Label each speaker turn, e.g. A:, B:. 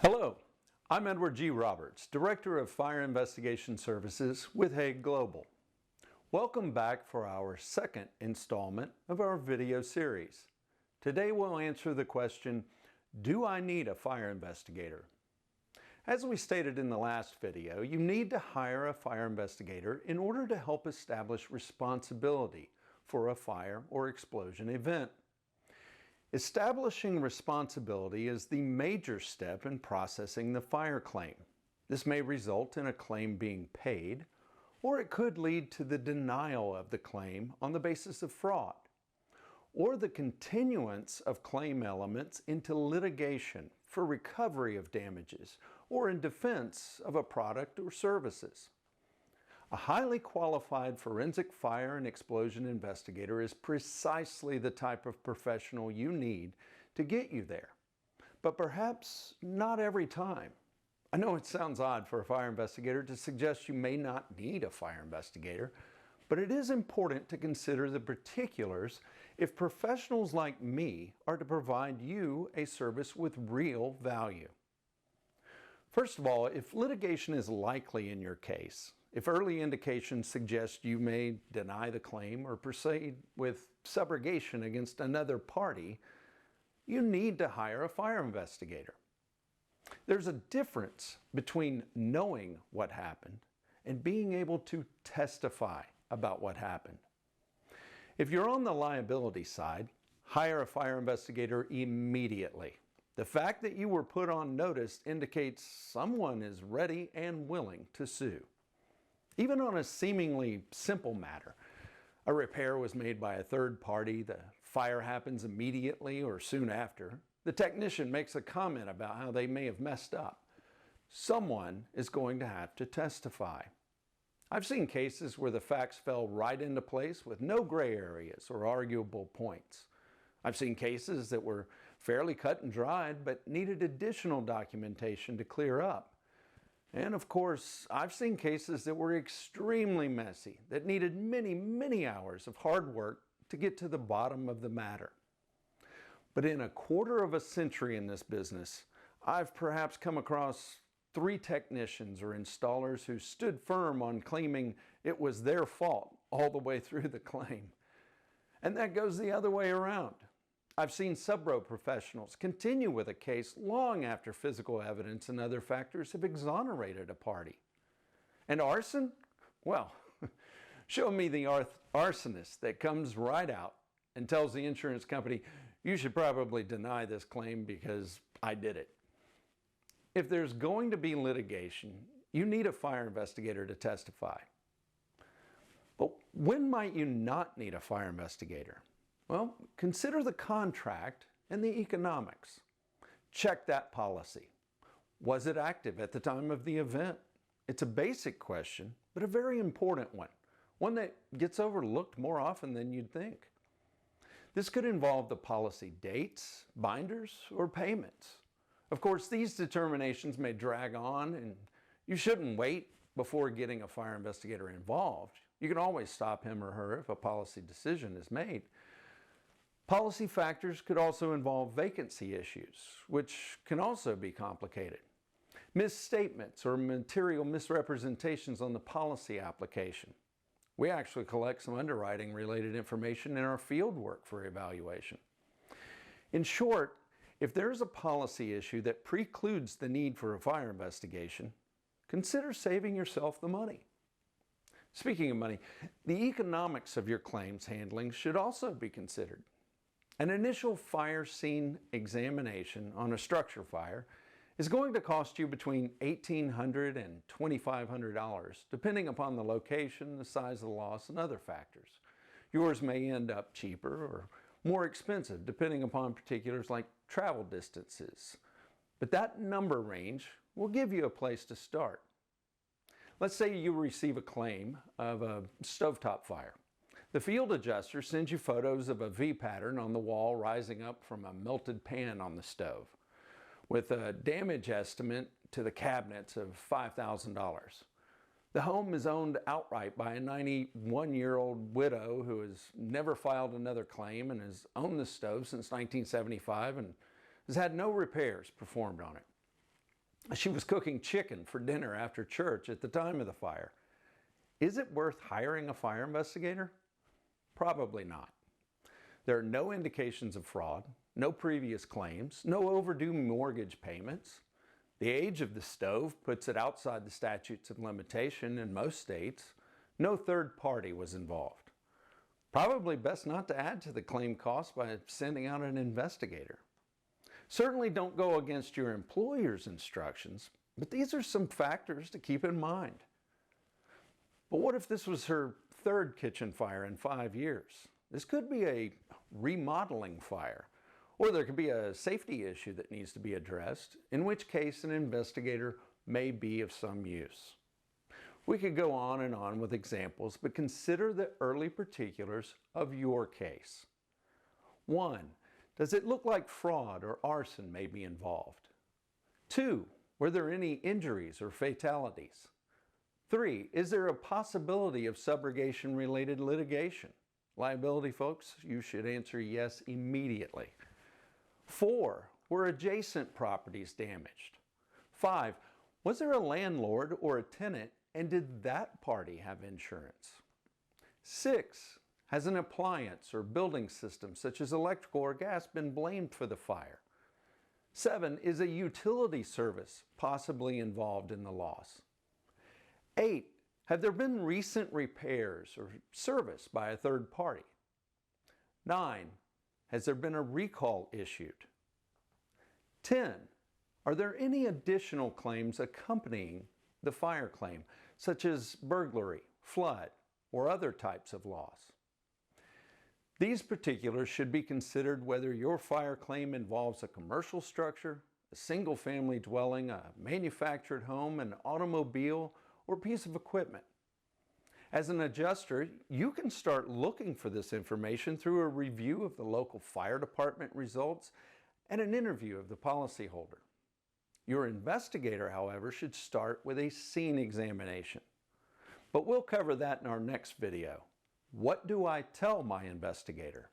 A: Hello, I'm Edward G. Roberts, Director of Fire Investigation Services with Haag Global. Welcome back for our second installment of our video series. Today we'll answer the question, do I need a fire investigator? As we stated in the last video, you need to hire a fire investigator in order to help establish responsibility for a fire or explosion event. Establishing responsibility is the major step in processing the fire claim. This may result in a claim being paid, or it could lead to the denial of the claim on the basis of fraud, or the continuance of claim elements into litigation for recovery of damages, or in defense of a product or services. A highly qualified forensic fire and explosion investigator is precisely the type of professional you need to get you there, but perhaps not every time. I know it sounds odd for a fire investigator to suggest you may not need a fire investigator, but it is important to consider the particulars if professionals like me are to provide you a service with real value. First of all, if litigation is likely in your case, if early indications suggest you may deny the claim or proceed with subrogation against another party, you need to hire a fire investigator. There's a difference between knowing what happened and being able to testify about what happened. If you're on the liability side, hire a fire investigator immediately. The fact that you were put on notice indicates someone is ready and willing to sue. Even on a seemingly simple matter, a repair was made by a third party, the fire happens immediately or soon after, the technician makes a comment about how they may have messed up. Someone is going to have to testify. I've seen cases where the facts fell right into place with no gray areas or arguable points. I've seen cases that were fairly cut and dried but needed additional documentation to clear up. And of course, I've seen cases that were extremely messy, that needed many hours of hard work to get to the bottom of the matter. But in a quarter of a century in this business, I've perhaps come across 3 technicians or installers who stood firm on claiming it was their fault all the way through the claim. And that goes the other way around. I've seen subro professionals continue with a case long after physical evidence and other factors have exonerated a party. And arson? Well, show me the arsonist that comes right out and tells the insurance company, you should probably deny this claim because I did it. If there's going to be litigation, you need a fire investigator to testify. But when might you not need a fire investigator? Well, consider the contract and the economics. Check that policy. Was it active at the time of the event? It's a basic question, but a very important one that gets overlooked more often than you'd think. This could involve the policy dates, binders, or payments. Of course, these determinations may drag on, and you shouldn't wait before getting a fire investigator involved. You can always stop him or her if a policy decision is made. Policy factors could also involve vacancy issues, which can also be complicated. Misstatements or material misrepresentations on the policy application. We actually collect some underwriting related information in our field work for evaluation. In short, if there's a policy issue that precludes the need for a fire investigation, consider saving yourself the money. Speaking of money, the economics of your claims handling should also be considered. An initial fire scene examination on a structure fire is going to cost you between $1,800 and $2,500, depending upon the location, the size of the loss, and other factors. Yours may end up cheaper or more expensive, depending upon particulars like travel distances. But that number range will give you a place to start. Let's say you receive a claim of a stovetop fire. The field adjuster sends you photos of a V pattern on the wall rising up from a melted pan on the stove, with a damage estimate to the cabinets of $5,000. The home is owned outright by a 91-year-old widow who has never filed another claim and has owned the stove since 1975 and has had no repairs performed on it. She was cooking chicken for dinner after church at the time of the fire. Is it worth hiring a fire investigator? Probably not. There are no indications of fraud, no previous claims, no overdue mortgage payments. The age of the stove puts it outside the statutes of limitation in most states. No third party was involved. Probably best not to add to the claim cost by sending out an investigator. Certainly don't go against your employer's instructions, but these are some factors to keep in mind. But what if this was her third kitchen fire in 5 years? This could be a remodeling fire, or there could be a safety issue that needs to be addressed, in which case an investigator may be of some use. We could go on and on with examples, but consider the early particulars of your case. 1. Does it look like fraud or arson may be involved? 2. Were there any injuries or fatalities? 3. Is there a possibility of subrogation-related litigation? Liability, folks, you should answer yes immediately. 4. Were adjacent properties damaged? 5. Was there a landlord or a tenant, and did that party have insurance? 6. Has an appliance or building system, such as electrical or gas, been blamed for the fire? 7. Is a utility service possibly involved in the loss? 8. Have there been recent repairs or service by a third party? 9. Has there been a recall issued? 10. Are there any additional claims accompanying the fire claim, such as burglary, flood, or other types of loss? These particulars should be considered whether your fire claim involves a commercial structure, a single-family dwelling, a manufactured home, an automobile, or piece of equipment. As an adjuster, you can start looking for this information through a review of the local fire department results and an interview of the policyholder. Your investigator, however, should start with a scene examination. But we'll cover that in our next video. What do I tell my investigator?